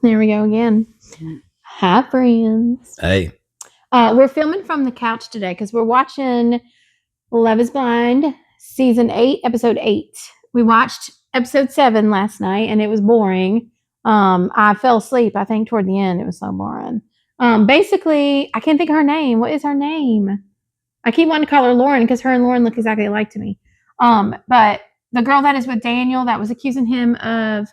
There we go again. Hi, friends. Hey. We're filming from the couch today because we're watching Love is Blind, season 8, episode 8. We watched episode 7 last night and it was boring. I fell asleep, I think, toward the end. It was so boring. Basically, I can't think of her name. What is her name? I keep wanting to call her Lauren because her and Lauren look exactly alike to me. But the girl that is with Daniel that was accusing him of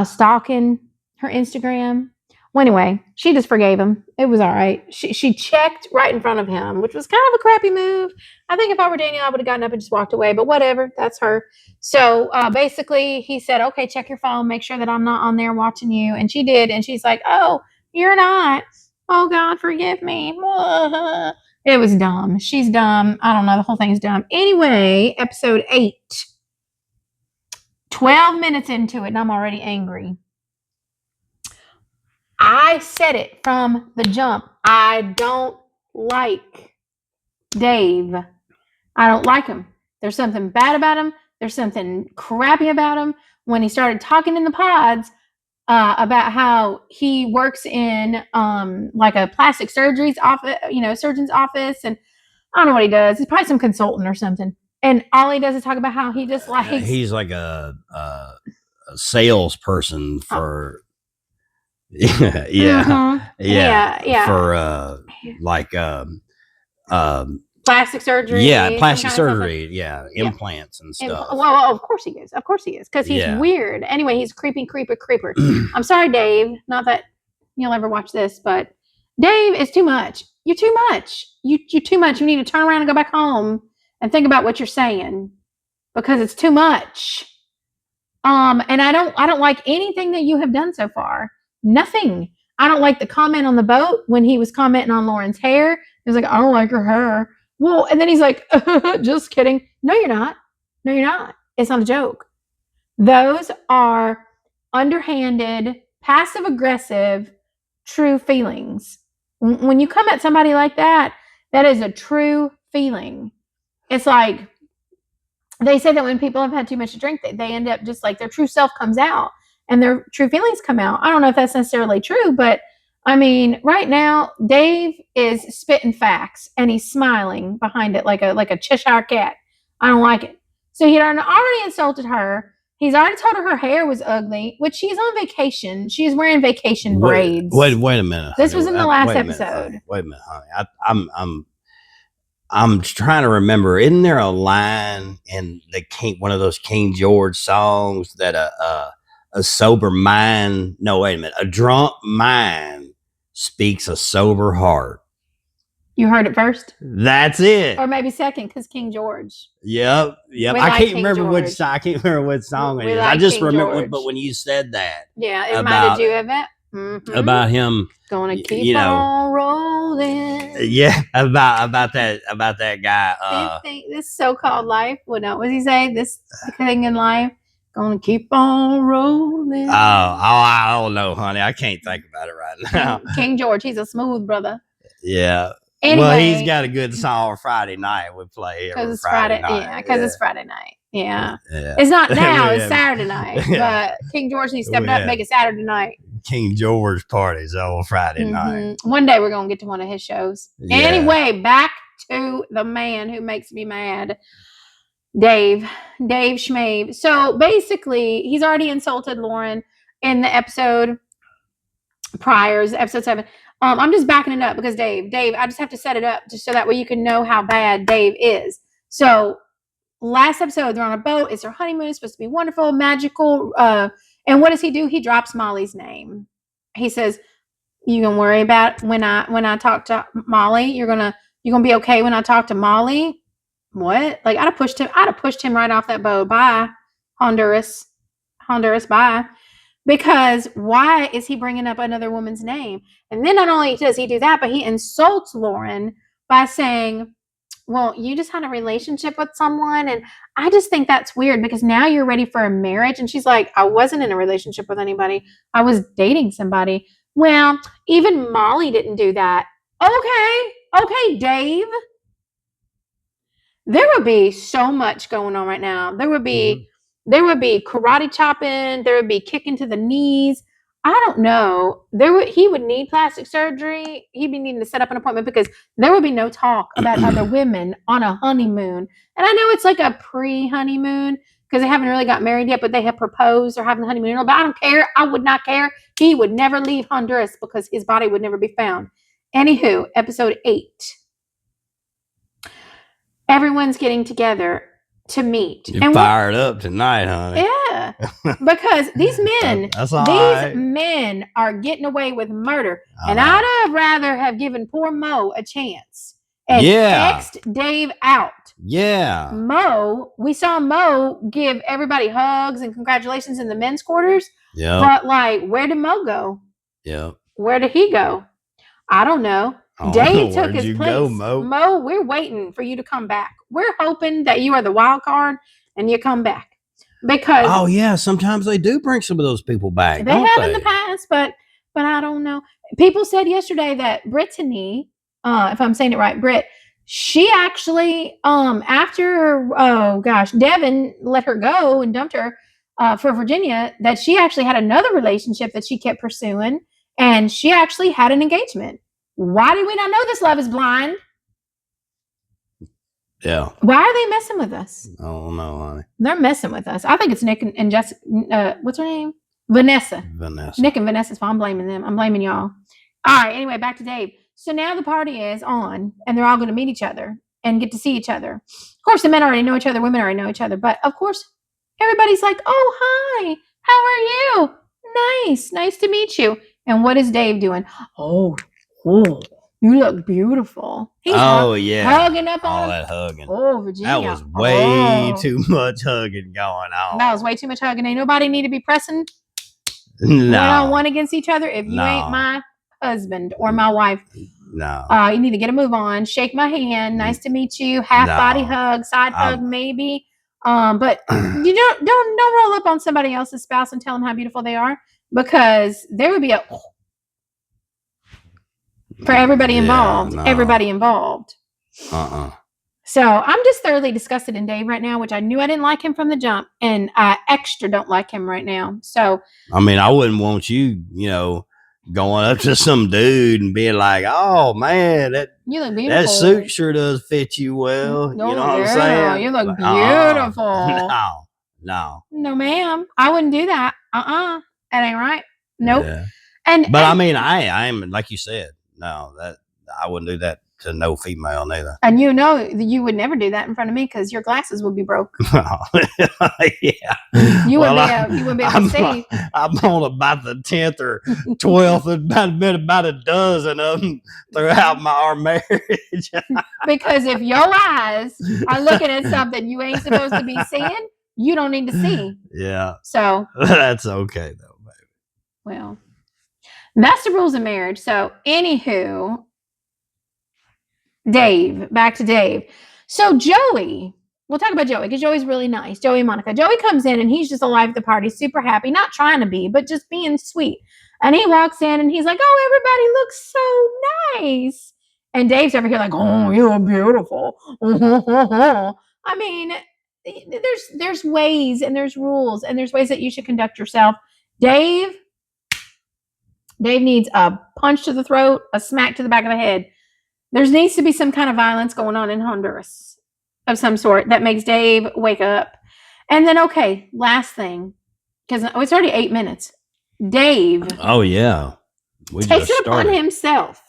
stalking her Instagram. Well, anyway, she just forgave him. It was all right. She checked right in front of him, which was kind of a crappy move. I think if I were Daniel, I would have gotten up and just walked away, but whatever. That's her. So basically, he said, okay, check your phone, make sure that I'm not on there watching you. And she did. And she's like, oh, you're not. Oh, God, forgive me. It was dumb. She's dumb. I don't know. The whole thing's dumb. Anyway, episode 8. 12 minutes into it, and I'm already angry. I said it from the jump. I don't like Dave. I don't like him. There's something bad about him. There's something crappy about him. When he started talking in the pods about how he works in like a plastic surgery's office, surgeon's office, and I don't know what he does. He's probably some consultant or something. And all he does is talk about how he just likes. He's like a salesperson for. Yeah. For plastic surgery. Yeah, plastic surgery. Yeah, implants and stuff. Well, of course he is. Of course he is, because he's weird. Anyway, he's creepy creeper. I'm sorry, Dave. Not that you'll ever watch this, but Dave is too much. You're too much. You're too much. You need to turn around and go back home and think about what you're saying, because it's too much. And I don't like anything that you have done so far. Nothing. I don't like the comment on the boat when he was commenting on Lauren's hair. He was like, I don't like her hair. Well, and then he's like, just kidding. No, you're not. No, you're not. It's not a joke. Those are underhanded, passive aggressive, true feelings. When you come at somebody like that, that is a true feeling. It's like, they say that when people have had too much to drink, they end up just like their true self comes out and their true feelings come out. I don't know if that's necessarily true, but I mean, right now, Dave is spitting facts and he's smiling behind it like a Cheshire cat. I don't like it. So he already insulted her. He's already told her hair was ugly, which she's on vacation. She's wearing vacation braids. Wait a minute. This was in the last episode. Wait a minute, honey. I'm trying to remember. Isn't there a line in one of those King George songs that a sober mind? No, wait a minute. A drunk mind speaks a sober heart. You heard it first? That's it. Or maybe second, because King George. Yep. I can't remember which song it is. I just remember, but when you said that, it reminded you of it. Mm-hmm. About him gonna keep on rolling. Yeah, about that guy. This so-called life. What does he say? This thing in life. Gonna keep on rolling. I don't know, honey. I can't think about it right now. King George, he's a smooth brother. Yeah. Anyway, well, he's got a good song Friday night. We play because it's Friday night. Yeah, because it's Friday night. Yeah. It's not now. It's Saturday night. But King George needs to step up and make it Saturday night. King George parties on Friday night. One day we're gonna get to one of his shows. Yeah. Anyway, back to the man who makes me mad, Dave Schmabe. So basically, he's already insulted Lauren in the episode prior, episode 7. I'm just backing it up because Dave, I just have to set it up just so that way you can know how bad Dave is. So last episode, they're on a boat. It's their honeymoon. It's supposed to be wonderful, magical. And what does he do? He drops Molly's name. He says, "You gonna worry about when I talk to Molly? You're gonna be okay when I talk to Molly." What? Like I'd have pushed him right off that boat. Bye, Honduras, bye. Because why is he bringing up another woman's name? And then not only does he do that, but he insults Lauren by saying, well, you just had a relationship with someone. And I just think that's weird because now you're ready for a marriage. And she's like, I wasn't in a relationship with anybody. I was dating somebody. Well, even Molly didn't do that. Okay, Dave. There would be so much going on right now. There would be karate chopping. There would be kicking to the knees. I don't know. He would need plastic surgery. He'd be needing to set up an appointment because there would be no talk about other women on a honeymoon. And I know it's like a pre-honeymoon because they haven't really got married yet, but they have proposed or having the honeymoon. But I don't care. I would not care. He would never leave Honduras because his body would never be found. Anywho, episode 8. Everyone's getting together to meet. You're fired up tonight, honey. Yeah, because these men, right. men are getting away with murder, and I'd rather have given poor Mo a chance and X'd Dave out. Yeah, Mo, we saw Mo give everybody hugs and congratulations in the men's quarters. Yeah, but like, where did Mo go? Yeah, where did he go? I don't know. Dave took his place. Go, Mo, we're waiting for you to come back. We're hoping that you are the wild card and you come back. Because sometimes they do bring some of those people back. They have in the past, but I don't know. People said yesterday that Brittany, if I'm saying it right, Britt, she actually after Devin let her go and dumped her for Virginia, that she actually had another relationship that she kept pursuing, and she actually had an engagement. Why did we not know this? Love is blind. Yeah. Why are they messing with us? I don't know, honey. They're messing with us. I think it's Nick and Jessica. What's her name? Vanessa. Nick and Vanessa's fault. I'm blaming them. I'm blaming y'all. All right. Anyway, back to Dave. So now the party is on, and they're all going to meet each other and get to see each other. Of course, the men already know each other. Women already know each other. But of course, everybody's like, "Oh, hi. How are you? Nice to meet you." And what is Dave doing? Oh. You look beautiful. He's hugging up on all that hugging. Oh, Virginia. That was way too much hugging going on. That was way too much hugging. Ain't nobody need to be pressing one against each other if you ain't my husband or my wife. No. You need to get a move on. Shake my hand. Nice to meet you. Half body hug, side hug, maybe. But you don't roll up on somebody else's spouse and tell them how beautiful they are, because there would be a for everybody involved. Everybody involved. So I'm just thoroughly disgusted in Dave right now, which I knew I didn't like him from the jump, and I extra don't like him right now. So I mean, I wouldn't want you, going up to some dude and being like, "Oh man, you look beautiful. That suit sure does fit you well." You know what I'm saying? You look beautiful. No, ma'am. I wouldn't do that. That ain't right. Nope. Yeah. But I mean, I am, like you said. No, that I wouldn't do that to no female neither. And you would never do that in front of me because your glasses would be broke. Yeah. You wouldn't be able to see. I'm on about the 10th or 12th, and been about a dozen of them throughout our marriage. Because if your eyes are looking at something you ain't supposed to be seeing, you don't need to see. Yeah. So that's okay though, baby. Well, that's the rules of marriage. So, anywho, back to Dave. So, Joey, we'll talk about Joey because Joey's really nice. Joey and Monica. Joey comes in and he's just alive at the party, super happy, not trying to be, but just being sweet. And he walks in and he's like, "Oh, everybody looks so nice." And Dave's over here like, "Oh, you're beautiful." I mean, there's ways and there's rules and there's ways that you should conduct yourself. Dave needs a punch to the throat, a smack to the back of the head. There needs to be some kind of violence going on in Honduras of some sort that makes Dave wake up. And then, okay, last thing, because it's already 8 minutes. Dave. Oh, yeah. Takes it upon himself.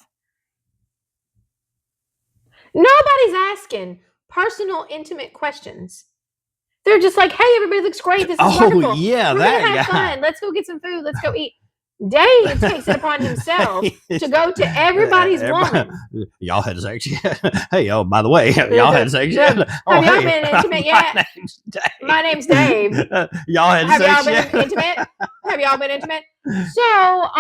Nobody's asking personal, intimate questions. They're just like, "Hey, everybody looks great. This is wonderful. Oh, yeah, we're going to have fun. Let's go get some food. Let's go eat." Dave takes it upon himself to go to everybody's woman. Y'all had sex yet? Hey, by the way, y'all had sex yet? Have y'all been intimate yet? My name's Dave. Y'all had sex yet? Have y'all been intimate? So,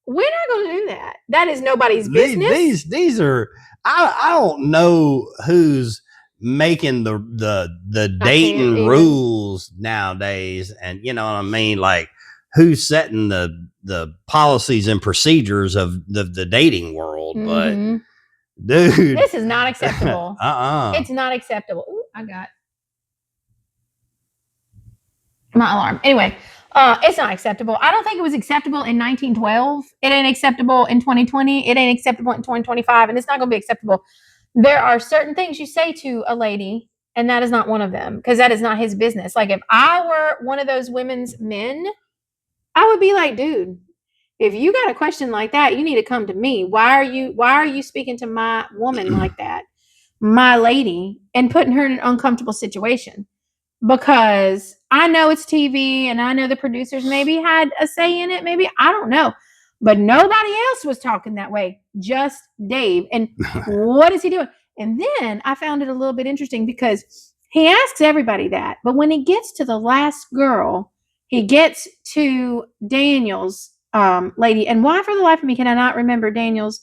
we're not going to do that. That is nobody's business. These are, I don't know who's making the dating rules nowadays, and you know what I mean, like who's setting the policies and procedures of the dating world. But dude, this is not acceptable. It's not acceptable. Ooh, I got my alarm. Anyway, It's not acceptable. I don't think it was acceptable in 1912. It ain't acceptable in 2020. It ain't acceptable in 2025, and it's not going to be acceptable. There are certain things you say to a lady, and that is not one of them, because that is not his business. Like if I were one of those women's men, I would be like, dude, if you got a question like that, you need to come to me. Why are you speaking to my woman like that, my lady, and putting her in an uncomfortable situation? Because I know it's TV and I know the producers maybe had a say in it, maybe, I don't know. But nobody else was talking that way, just Dave. And what is he doing? And then I found it a little bit interesting because he asks everybody that. But when he gets to the last girl, he gets to Daniel's lady. And why, for the life of me, can I not remember Daniel's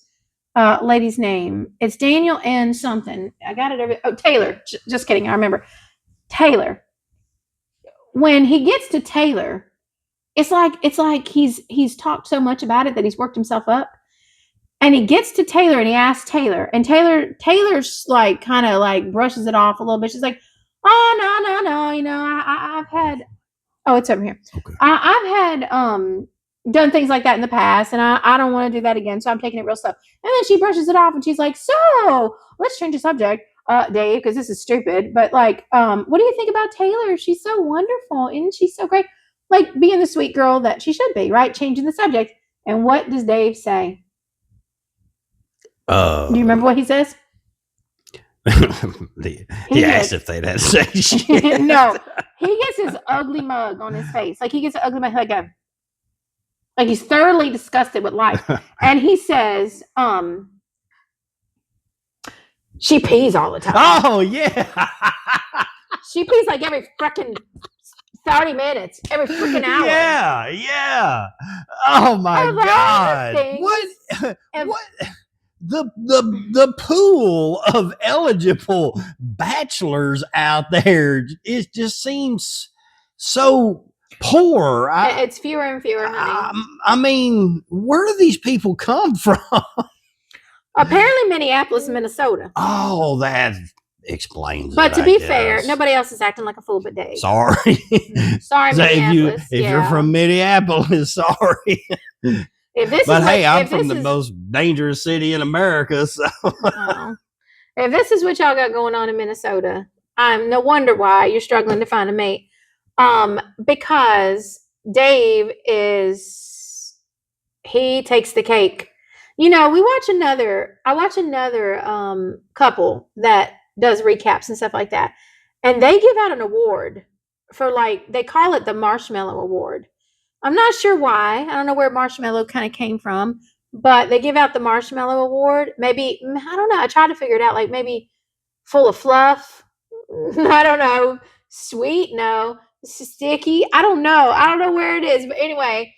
lady's name? It's Daniel and something. I got it. Taylor. Just kidding. I remember. Taylor. When he gets to Taylor, it's like he's talked so much about it that he's worked himself up. And he gets to Taylor and he asks Taylor, and Taylor's like kind of like brushes it off a little bit. She's like, "Oh no, you know, I've had, oh, it's over here. Okay. I've had done things like that in the past, and I don't want to do that again, so I'm taking it real slow." And then she brushes it off and she's like, "So let's change the subject, Dave, because this is stupid. But like, what do you think about Taylor? She's so wonderful, isn't she so great? Like being the sweet girl that she should be, right? Changing the subject." And what does Dave say? Do you remember what he says? he asked if they'd had sex. No, he gets his ugly mug on his face. Like he gets an ugly mug, like he's thoroughly disgusted with life. And he says, she pees all the time. Oh yeah. She pees like every freaking 30 minutes, every freaking hour. Yeah. Oh my God. What? The pool of eligible bachelors out there, it just seems so poor. It's fewer and fewer, honey. I mean, where do these people come from? Apparently Minneapolis, Minnesota. Oh, that explains but it. But to be fair, nobody else is acting like a fool but Dave. Sorry. Sorry, so Minneapolis. If you're from Minneapolis, sorry. I'm from the most dangerous city in America. So if this is what y'all got going on in Minnesota, no wonder why you're struggling to find a mate. Because Dave he takes the cake. You know, I watch another couple that does recaps and stuff like that. And they give out an award for, like, they call it the Marshmallow Award. I'm not sure why. I don't know where marshmallow kind of came from, but they give out the Marshmallow Award. Maybe, I don't know. I tried to figure it out. Like maybe full of fluff. I don't know. Sweet? No. Sticky? I don't know. I don't know where it is. But anyway,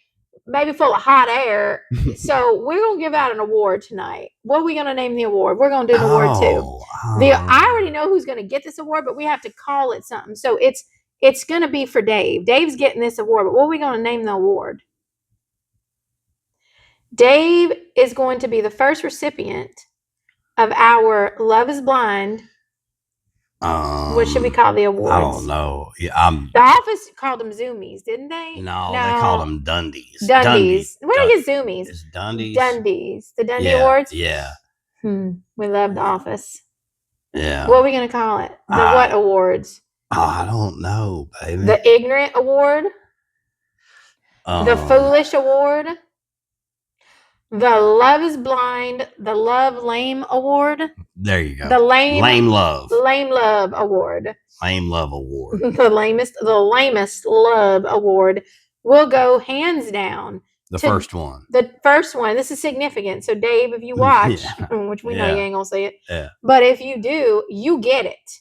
maybe full of hot air. So we're going to give out an award tonight. What are we going to name the award? We're going to do an award too. I already know who's going to get this award, but we have to call it something. So it's going to be for Dave. Dave's getting this award, but what are we going to name the award? Dave is going to be the first recipient of our Love is Blind. What should we call the awards? I don't know. Yeah, The Office called them Zoomies, didn't they? No, they called them Dundies. Where do you get Zoomies? It's Dundies. The Dundee Awards? Yeah. We love The Office. Yeah. What are we going to call it? What awards? I don't know, baby. The Ignorant Award? The Foolish Award? The Love is Blind, the Love Lame Award. There you go. The Lame Love Award. Lame Love Award. The lamest love award will go hands down. The first one. This is significant. So Dave, if you watch, which we know you ain't gonna see it, but if you do, you get it.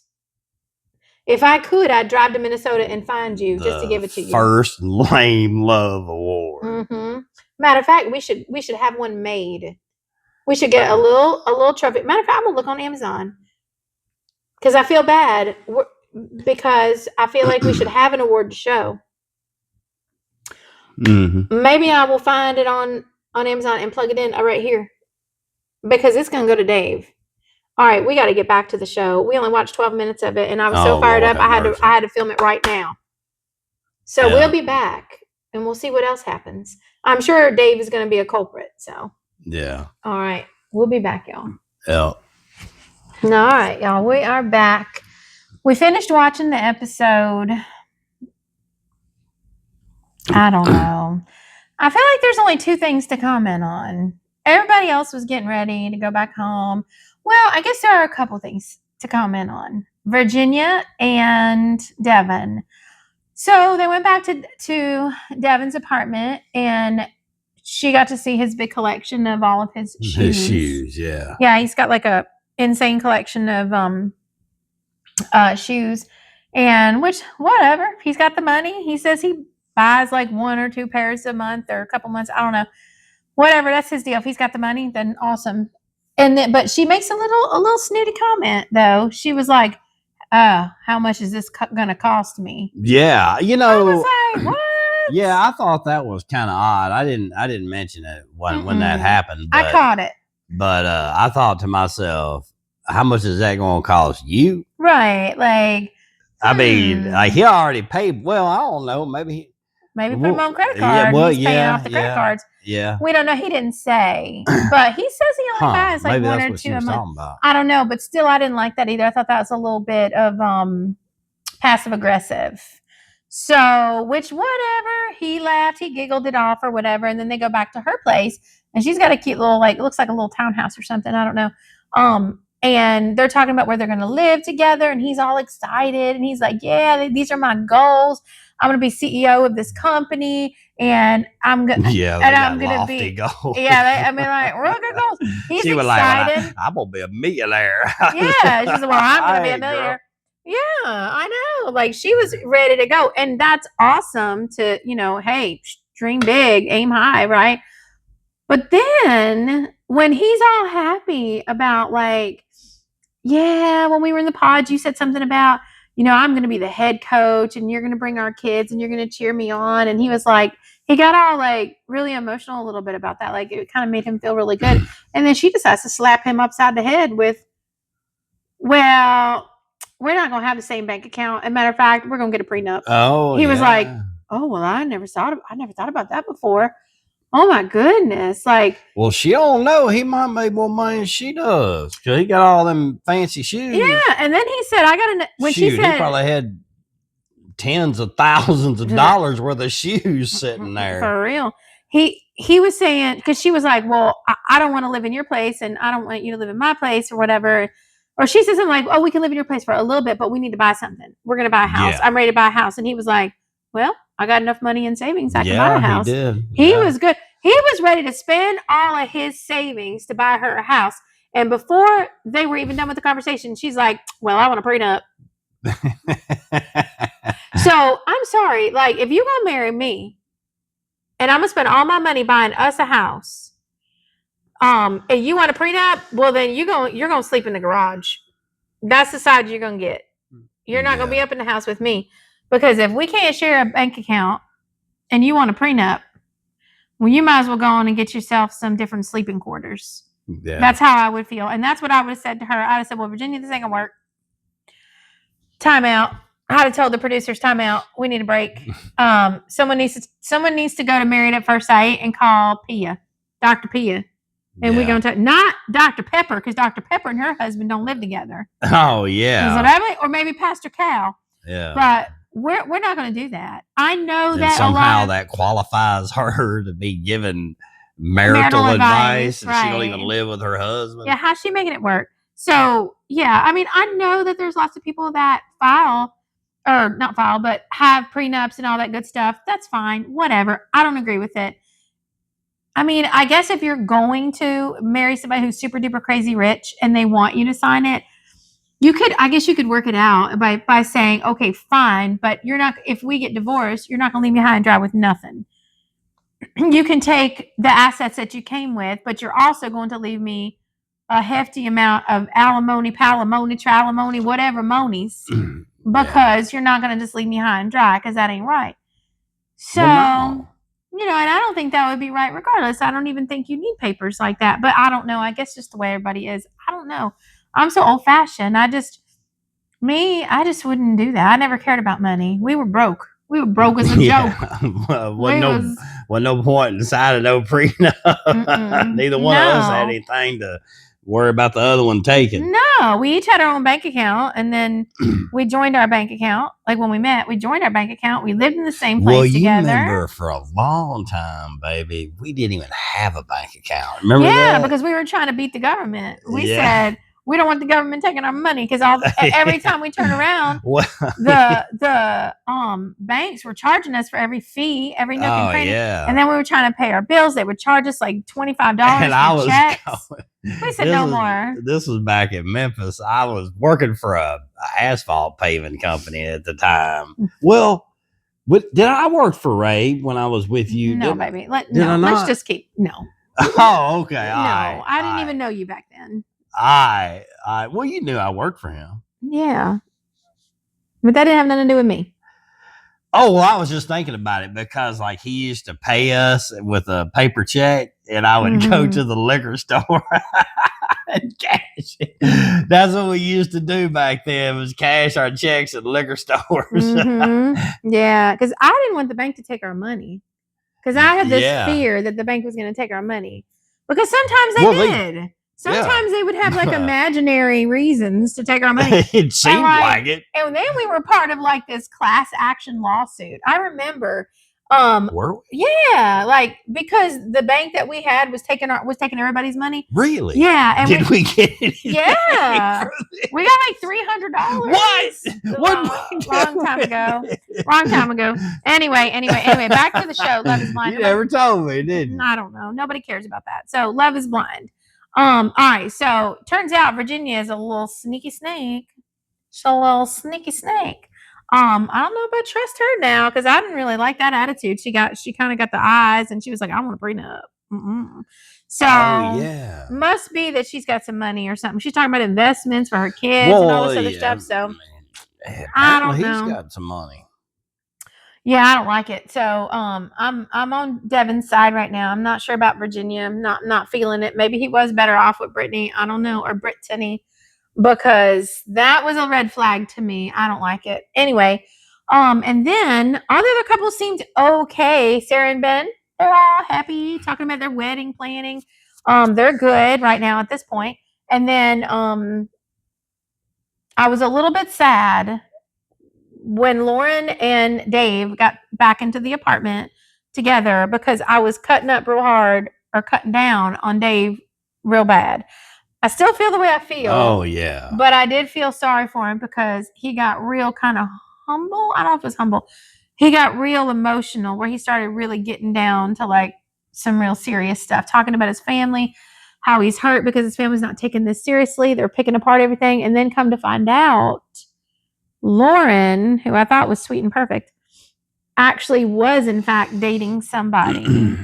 If I could, I'd drive to Minnesota and find you just to give it to you. First Lame Love Award. Mm-hmm. Matter of fact, we should have one made. We should get a little trophy. Matter of fact, I'm gonna look on Amazon because I feel bad because I feel like we should have an award to show. Mm-hmm. Maybe I will find it on Amazon and plug it in right here because it's gonna go to Dave. All right, we got to get back to the show. We only watched 12 minutes of it, and I was so fired up. I had to film it right now. So we'll be back and we'll see what else happens. I'm sure Dave is going to be a culprit. So yeah. All right, we'll be back, y'all. Yeah. All right, y'all, we are back. We finished watching the episode. I don't know. I feel like there's only 2 things to comment on. Everybody else was getting ready to go back home. Well, I guess there are a couple things to comment on. Virginia and Devin. So they went back to Devin's apartment, and she got to see his big collection of all of his shoes. His shoes, yeah. Yeah, he's got like a insane collection of shoes. And which, whatever. He's got the money. He says he buys like 1 or 2 pairs a month or a couple months. I don't know. Whatever, that's his deal. If he's got the money, then awesome. And then, but she makes a little snooty comment though. She was like, how much is this gonna cost me? Yeah, you know, I was like, what? Yeah, I thought that was kind of odd. I didn't mention it when that happened. But, I caught it. But I thought to myself, how much is that going to cost you? Right, like. I mean, like he already paid. Well, I don't know. Maybe put him on credit card. Yeah, well, he's paying off the credit cards. Yeah. We don't know. He didn't say, but he says he only buys like 1 or 2 a month. I don't know, but still, I didn't like that either. I thought that was a little bit of passive aggressive. So, which whatever. He laughed, he giggled it off or whatever, and then they go back to her place, and she's got a cute little it looks like a little townhouse or something. I don't know. And they're talking about where they're going to live together, and he's all excited, and he's like, yeah, these are my goals. I'm going to be CEO of this company, and I'm going to be goals. Yeah, like real good goals. He's excited. Like, I'm going to be a millionaire. Yeah, she said, well, I'm going to be a millionaire. Girl. Yeah, I know. Like she was ready to go, and that's awesome to, hey, dream big, aim high, right? But then when he's all happy about like, yeah, when we were in the pod, you said something about, I'm going to be the head coach and you're going to bring our kids and you're going to cheer me on. And he was like, he got all like really emotional a little bit about that. Like it kind of made him feel really good. And then she decides to slap him upside the head with, well, we're not going to have the same bank account. As a matter of fact, we're going to get a prenup. Oh, he was like, oh, well, I never thought about that before. Oh my goodness! Like, well, she don't know. He might make more money than she does because he got all them fancy shoes. Yeah, and then he said, "I got to." When she said, he probably had tens of thousands of dollars worth of shoes sitting there for real. He was saying because she was like, "Well, I don't want to live in your place, and I don't want you to live in my place, or whatever." Or she said something like, "Oh, we can live in your place for a little bit, but we need to buy something. We're going to buy a house. Yeah. I'm ready to buy a house." And he was like, "Well, I got enough money in savings. I can buy a house." He did. He was good. He was ready to spend all of his savings to buy her a house. And before they were even done with the conversation, she's like, well, I want a prenup. So I'm sorry. Like, if you're going to marry me and I'm going to spend all my money buying us a house, and you want a prenup, well, then you're going to sleep in the garage. That's the side you're going to get. You're not going to be up in the house with me. Because if we can't share a bank account and you want a prenup, well, you might as well go on and get yourself some different sleeping quarters. Yeah. That's how I would feel. And that's what I would have said to her. I would have said, well, Virginia, this ain't going to work. Time out. I would have told the producers, time out. We need a break. Someone needs to go to Married at First Sight and call Pia, Dr. Pia. And we're going to not Dr. Pepper, because Dr. Pepper and her husband don't live together. Oh, yeah. Or maybe Pastor Cal. Yeah. But we're not going to do that. I know and that somehow that qualifies her to be given marital advice, and right. She don't even live with her husband. Yeah, how's she making it work? So yeah, I mean, I know that there's lots of people that have prenups and all that good stuff. That's fine, whatever. I don't agree with it. I mean, I guess if you're going to marry somebody who's super duper crazy rich and they want you to sign it, you could work it out by saying, okay, fine, but if we get divorced, you're not going to leave me high and dry with nothing. You can take the assets that you came with, but you're also going to leave me a hefty amount of alimony, palimony, tralimony, whatever monies, because you're not going to just leave me high and dry, because that ain't right. So, and I don't think that would be right regardless. I don't even think you need papers like that, but I don't know. I guess just the way everybody is. I don't know. I'm so old-fashioned. I just wouldn't do that. I never cared about money. We were broke. We were broke as a joke. Wasn't no point in signing no prenup. Neither one of us had anything to worry about the other one taking. No, we each had our own bank account, and then we joined our bank account. Like when we met, we joined our bank account. We lived in the same place together. Well, you remember for a long time, baby, we didn't even have a bank account. Remember that? Yeah, because we were trying to beat the government. We said we don't want the government taking our money because every time we turn around, the banks were charging us for every fee, every nook and cranny. And then we were trying to pay our bills. They would charge us like $25 for checks. We said no more. This was back in Memphis. I was working for a asphalt paving company at the time. Well, did I work for Ray when I was with you? No, baby. Let's just keep Oh, okay. No, I didn't even know you back then. Well, you knew I worked for him. Yeah. But that didn't have nothing to do with me. Oh, well, I was just thinking about it because like he used to pay us with a paper check and I would go to the liquor store and cash it. That's what we used to do back then was cash our checks at liquor stores. Yeah, because I didn't want the bank to take our money. Because I had this fear that the bank was going to take our money. Because sometimes they did. Sometimes they would have like imaginary reasons to take our money. It seemed like it. And then we were part of like this class action lawsuit. I remember. Were we? Yeah, like because the bank that we had was taking everybody's money. Really? Yeah. And did we get it? Yeah. We got like $300. What? Long time ago. Anyway, back to the show. Love is Blind. You never told me, did you? I don't know. Nobody cares about that. So Love is Blind. All right. So turns out Virginia is a little sneaky snake. She's a little sneaky snake. I don't know if I trust her now because I didn't really like that attitude. She kind of got the eyes and she was like, I want a prenup. So must be that she's got some money or something. She's talking about investments for her kids and all this other stuff. So I don't know. He's got some money. Yeah, I don't like it. So I'm on Devin's side right now. I'm not sure about Virginia. I'm not feeling it. Maybe he was better off with Brittany. I don't know, or Brittany, because that was a red flag to me. I don't like it. Anyway, and then all the other couples seemed okay. Sarah and Ben, they're all happy, talking about their wedding planning. They're good right now at this point. And then I was a little bit sad when Lauren and Dave got back into the apartment together because I was cutting down on Dave real bad. I still feel the way I feel. Oh, yeah. But I did feel sorry for him because he got real kind of humble. I don't know if it was humble. He got real emotional where he started really getting down to like some real serious stuff, talking about his family, how he's hurt because his family's not taking this seriously. They're picking apart everything. And then come to find out, Lauren, who I thought was sweet and perfect, actually was in fact dating somebody.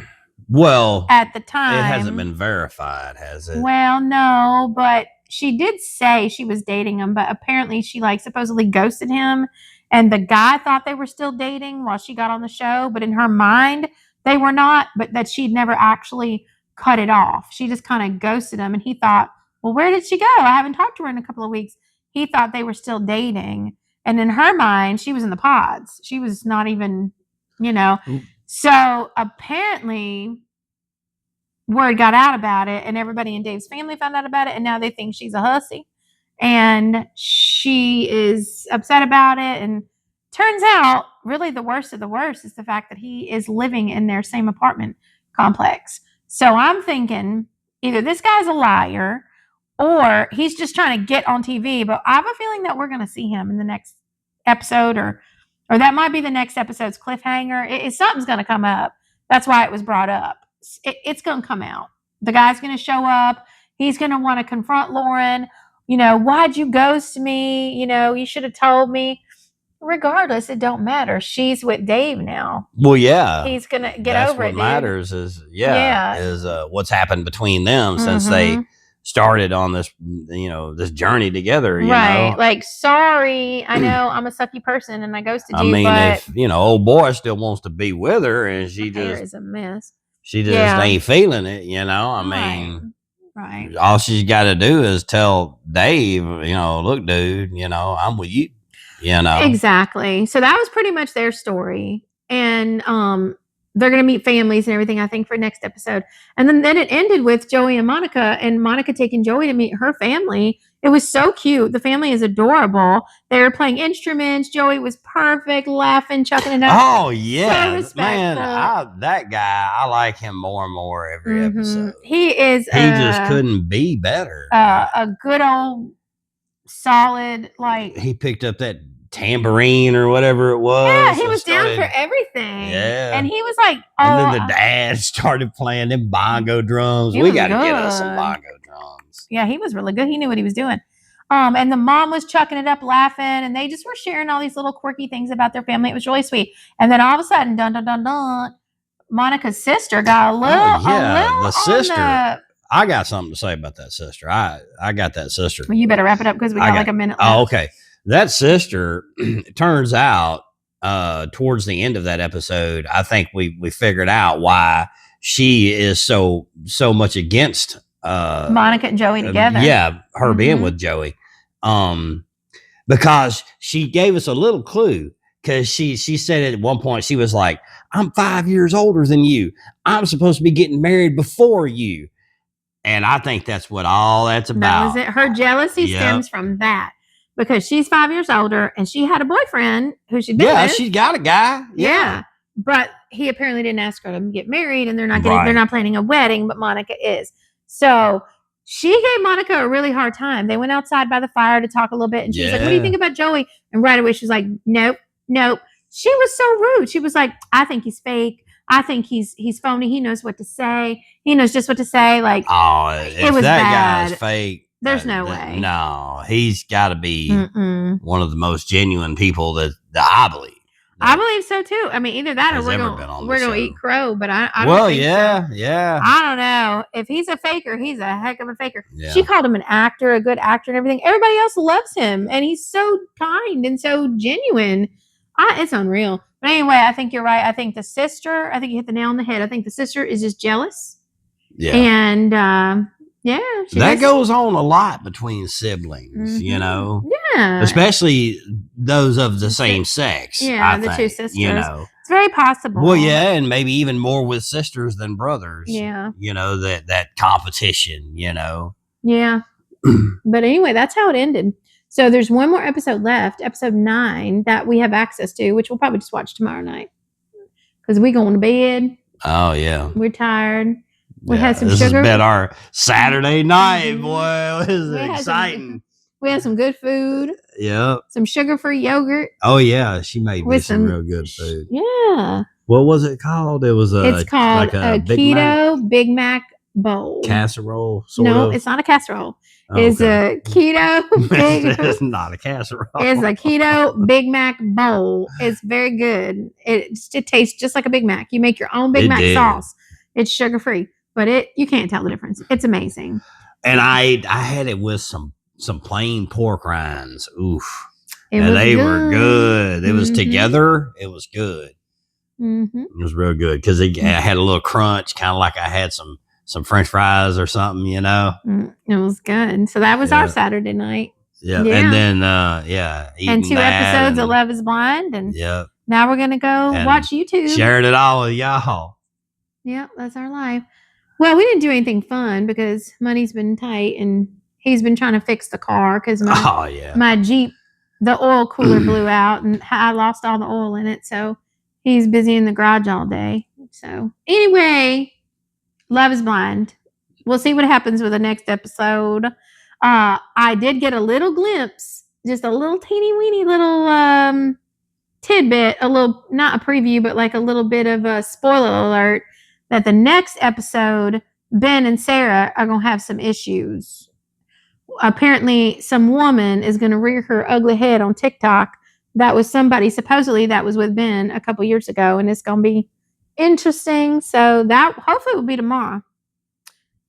Well, at the time. It hasn't been verified, has it? Well, no, but she did say she was dating him, but apparently she like supposedly ghosted him and the guy thought they were still dating while she got on the show, but in her mind they were not, but that she'd never actually cut it off. She just kind of ghosted him and he thought, well, where did she go? I haven't talked to her in a couple of weeks. He thought they were still dating. And in her mind, she was in the pods. She was not even, So apparently word got out about it and everybody in Dave's family found out about it. And now they think she's a hussy and she is upset about it. And turns out really the worst of the worst is the fact that he is living in their same apartment complex. So I'm thinking either this guy's a liar or he's just trying to get on TV, but I have a feeling that we're going to see him in the next episode or that might be the next episode's cliffhanger. Something's going to come up. That's why it was brought up. It's going to come out. The guy's going to show up. He's going to want to confront Lauren. Why'd you ghost me? You should have told me. Regardless, it don't matter. She's with Dave now. Well, yeah. He's going to get over it. What matters is what's happened between them since they started on this, this journey together. Right. Like, sorry, I know I'm a sucky person and I ghosted you. If, old boy still wants to be with her and she hair is a mess. She just ain't feeling it, all she's got to do is tell Dave, look, dude, I'm with you. you know. Exactly. So that was pretty much their story. And they're going to meet families and everything, I think, for next episode. And then it ended with Joey and Monica taking Joey to meet her family. It was so cute. The family is adorable. They were playing instruments. Joey was perfect, laughing, chucking it up. Oh yeah, so respectful. Man, that guy, I like him more and more every episode. He is. He just couldn't be better. A good old solid, like he picked up that tambourine or whatever it was. Yeah, he was down for everything. Yeah, and he was like, and then the dad started playing them bongo drums. We got to get us some bongo drums. Yeah, he was really good. He knew what he was doing. And the mom was chucking it up, laughing, and they just were sharing all these little quirky things about their family. It was really sweet. And then all of a sudden, dun dun dun dun, Monica's sister got a little. The sister. I got something to say about that sister. I got that sister. Well, you better wrap it up because we got like a minute left. Oh, okay. That sister, it turns out, towards the end of that episode, I think we figured out why she is so much against Monica and Joey together. Yeah, her being with Joey. Because she gave us a little clue. Because she said at one point, she was like, I'm 5 years older than you. I'm supposed to be getting married before you. And I think that's what all that's about. That was it. Her jealousy stems from that. Because she's 5 years older and she had a boyfriend who she'd been with. Yeah, she's got a guy. Yeah. But he apparently didn't ask her to get married and they're not planning a wedding, but Monica is. So she gave Monica a really hard time. They went outside by the fire to talk a little bit and she was like, what do you think about Joey? And right away she was like, nope. She was so rude. She was like, I think he's fake. I think he's phony. He knows what to say. He knows just what to say. Like, it was that bad. Guy's fake. There's no way. No, he's got to be one of the most genuine people that I believe. I believe so too. I mean, either that or we're gonna eat crow. But I don't think so. Yeah. I don't know if he's a faker. He's a heck of a faker. Yeah. She called him an actor, a good actor, and everything. Everybody else loves him, and he's so kind and so genuine. It's unreal. But anyway, I think you're right. I think the sister. I think you hit the nail on the head. I think the sister is just jealous. Yeah. And that goes on a lot between siblings, you know. Yeah. Especially those of the same sex. Yeah, the two sisters. You know. It's very possible. Well, yeah, and maybe even more with sisters than brothers. Yeah. You know, that competition, you know. Yeah. But anyway, that's how it ended. So there's one more episode left, episode 9, that we have access to, which we'll probably just watch tomorrow night. Because we going to bed. Oh, yeah. We're tired. We had some sugar. This has been our Saturday night, boy. This is exciting. We had some good food. Yep. Some sugar-free yogurt. Oh, yeah. She made me some real good food. Yeah. What was it called? It's called a keto Big Mac bowl. Casserole, No, it's not a casserole. It's a keto big. It's not a casserole. It's a keto Big Mac bowl. It's very good. It tastes just like a Big Mac. You make your own Big Mac sauce. It's sugar-free. But you can't tell the difference. It's amazing. And I had it with some plain pork rinds. Oof. They were good. It was together. It was good. Mm-hmm. It was real good because it had a little crunch, kind of like I had some French fries or something, you know. It was good. So that was our Saturday night. Yeah. And then and 2 episodes of Love Is Blind, and now we're gonna go watch YouTube. Sharing it all with y'all. Yeah, that's our life. Well, we didn't do anything fun because money's been tight and he's been trying to fix the car because my Jeep, the oil cooler blew out and I lost all the oil in it. So he's busy in the garage all day. So anyway, Love Is Blind. We'll see what happens with the next episode. I did get a little glimpse, just a little teeny weeny little tidbit, not a preview, but like a little bit of a spoiler alert that the next episode, Ben and Sarah are going to have some issues. Apparently, some woman is going to rear her ugly head on TikTok. That was somebody, supposedly, that was with Ben a couple years ago, and it's going to be interesting. So that hopefully will be tomorrow.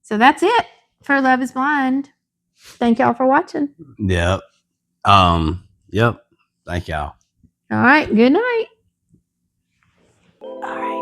So that's it for Love Is Blind. Thank y'all for watching. Yep. Yep. Thank y'all. All right. Good night. All right.